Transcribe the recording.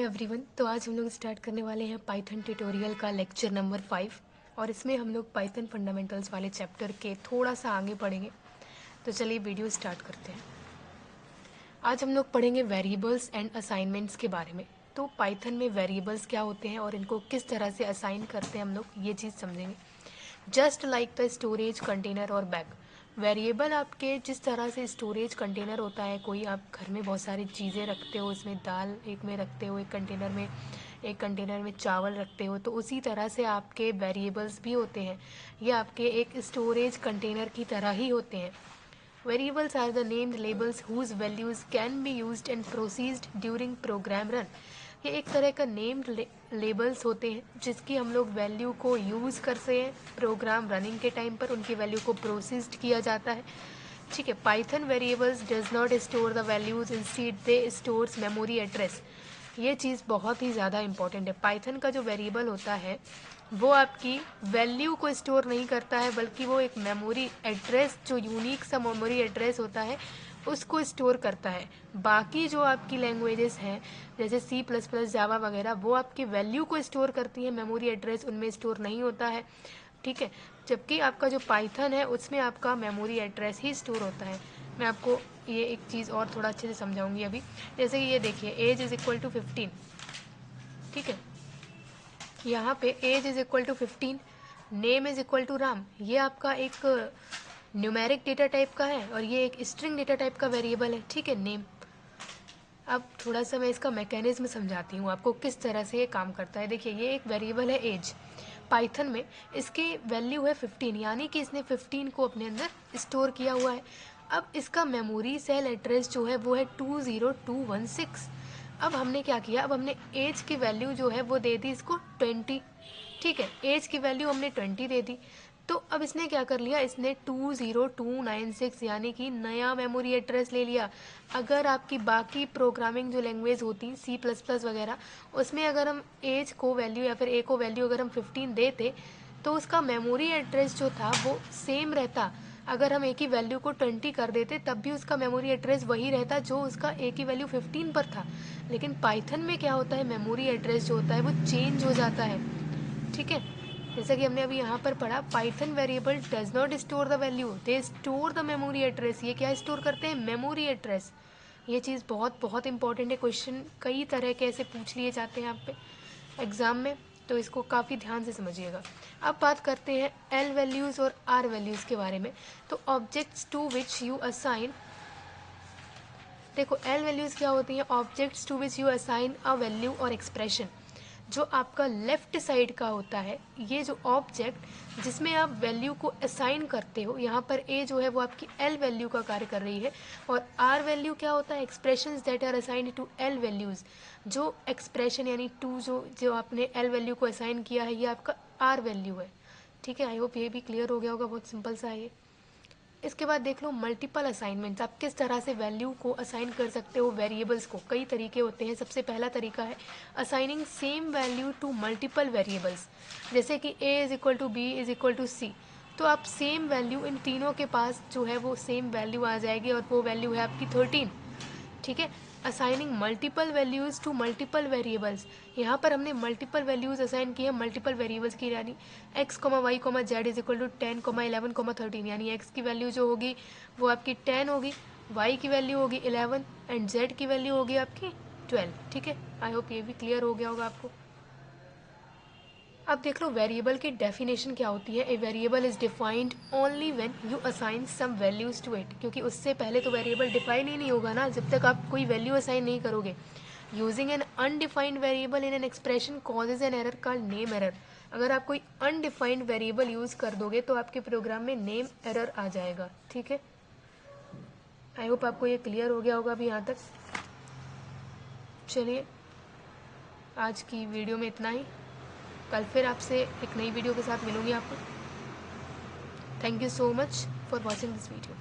Everyone. तो आज हम लोग स्टार्ट करने वाले हैं पाइथन ट्यूटोरियल का लेक्चर नंबर 5 और इसमें हम लोग पाइथन फंडामेंटल्स वाले चैप्टर के थोड़ा सा आगे पढ़ेंगे। तो चलिए वीडियो स्टार्ट करते हैं। आज हम लोग पढ़ेंगे वेरिएबल्स एंड असाइनमेंट्स के बारे में। तो पाइथन में वेरिएबल्स क्या होते हैं और इनको किस तरह से असाइन करते हैं हम लोग, ये चीज़ समझेंगे। Just like the storage container और बैग, वेरिएबल आपके जिस तरह से स्टोरेज कंटेनर होता है, कोई आप घर में बहुत सारी चीज़ें रखते हो, इसमें दाल एक में रखते हो, एक कंटेनर में चावल रखते हो, तो उसी तरह से आपके वेरिएबल्स भी होते हैं। ये आपके एक स्टोरेज कंटेनर की तरह ही होते हैं। Variables are the named labels whose values can be used and processed during program run. ये एक तरह का नेम्ड लेबल्स होते हैं जिसकी हम लोग वैल्यू को यूज़ करते हैं प्रोग्राम रनिंग के टाइम पर, उनकी वैल्यू को प्रोसेस्ड किया जाता है। ठीक है। Python variables does not store the values, instead they stores memory address. ये चीज़ बहुत ही ज़्यादा इंपॉर्टेंट है। पाइथन का जो वेरिएबल होता है वो आपकी वैल्यू को स्टोर नहीं करता है, बल्कि वो एक मेमोरी एड्रेस, जो यूनिक सा मेमोरी एड्रेस होता है, उसको स्टोर करता है। बाकी जो आपकी लैंग्वेजेस हैं जैसे C++, जावा वगैरह, वो आपकी वैल्यू को स्टोर करती है, मेमोरी एड्रेस उनमें स्टोर नहीं होता है। ठीक है। जबकि आपका जो पाइथन है उसमें आपका मेमोरी एड्रेस ही स्टोर होता है। मैं आपको ये एक चीज़ और थोड़ा अच्छे से समझाऊंगी अभी। जैसे कि ये देखिए, एज इज़ इक्वल टू 15। ठीक है। यहाँ पे age is equal to 15, name is equal to Ram. ये आपका एक न्यूमेरिक डेटा टाइप का है और ये एक स्ट्रिंग डेटा टाइप का वेरिएबल है। ठीक है, नेम। अब थोड़ा सा मैं इसका मैकेनिज्म समझाती हूँ आपको किस तरह से ये काम करता है। देखिए, ये एक वेरिएबल है एज, पाइथन में इसकी वैल्यू है 15, यानी कि इसने 15 को अपने अंदर स्टोर किया हुआ है। अब इसका मेमोरी सेल एड्रेस जो है वो है 20216। अब हमने क्या किया, अब हमने एज की वैल्यू जो है वो दे दी इसको 20। ठीक है, एज की वैल्यू हमने 20 दे दी। तो अब इसने क्या कर लिया, इसने 20296 यानी कि नया मेमोरी एड्रेस ले लिया। अगर आपकी बाकी प्रोग्रामिंग जो लैंग्वेज होती C++ वगैरह, उसमें अगर हम एज को वैल्यू या फिर ए को वैल्यू अगर हम 15 देते तो उसका मेमोरी एड्रेस जो था वो सेम रहता। अगर हम ए की वैल्यू को 20 कर देते तब भी उसका मेमोरी एड्रेस वही रहता जो उसका ए की वैल्यू 15 पर था। लेकिन पाइथन में क्या होता है, मेमोरी एड्रेस जो होता है वो चेंज हो जाता है। ठीक है। जैसा कि हमने अभी यहाँ पर पढ़ा, Python variable does not store the value, they store the memory address. ये क्या स्टोर करते हैं, मेमोरी एड्रेस। ये चीज़ बहुत बहुत इंपॉर्टेंट है। क्वेश्चन कई तरह के ऐसे पूछ लिए जाते हैं आप पे एग्ज़ाम में, तो इसको काफ़ी ध्यान से समझिएगा। अब बात करते हैं एल वैल्यूज़ और आर वैल्यूज़ के बारे में। तो objects to which you assign, देखो एल वैल्यूज़ क्या होती हैं, objects to which you assign a value और एक्सप्रेशन। जो आपका लेफ्ट साइड का होता है, ये जो ऑब्जेक्ट जिसमें आप वैल्यू को असाइन करते हो, यहाँ पर ए जो है वो आपकी एल वैल्यू का कार्य कर रही है, और आर वैल्यू क्या होता है, expressions that are assigned to L values. जो एक्सप्रेशन यानी टू जो आपने एल वैल्यू को असाइन किया है, ये आपका आर वैल्यू है। ठीक है, आई होप ये भी क्लियर हो गया होगा, बहुत सिंपल सा है ये। इसके बाद देख लो मल्टीपल असाइनमेंट्स, आप किस तरह से वैल्यू को असाइन कर सकते हो वेरिएबल्स को। कई तरीके होते हैं। सबसे पहला तरीका है assigning same value to multiple variables. जैसे कि A is equal to B is equal to C, तो आप सेम वैल्यू इन तीनों के पास जो है वो सेम वैल्यू आ जाएगी, और वो वैल्यू है आपकी 13। ठीक है। Assigning multiple values to multiple variables, यहाँ पर हमने मल्टीपल वैल्यूज़ असाइन की है मल्टीपल वेरिएबल्स की, यानी x, y, z is equal to 10, 11, 13, यानी x की वैल्यू जो होगी वो आपकी 10 होगी, y की वैल्यू होगी 11 एंड z की वैल्यू होगी आपकी 12। ठीक है, आई होप ये भी क्लियर हो गया होगा आपको। अब देख लो वेरिएबल की डेफिनेशन क्या होती है। A variable is defined only when you assign some values to it, क्योंकि उससे पहले तो वेरिएबल डिफाइन ही नहीं होगा ना, जब तक आप कोई वैल्यू असाइन नहीं करोगे। Using an undefined variable in an expression causes an error called name error. अगर आप कोई अनडिफाइंड वेरिएबल यूज़ कर दोगे तो आपके प्रोग्राम में नेम एरर आ जाएगा। ठीक है, आई होप आपको ये क्लियर हो गया होगा अभी यहाँ तक। चलिए, आज की वीडियो में इतना ही। कल फिर आपसे एक नई वीडियो के साथ मिलूंगी आपको। Thank you so much for watching this video.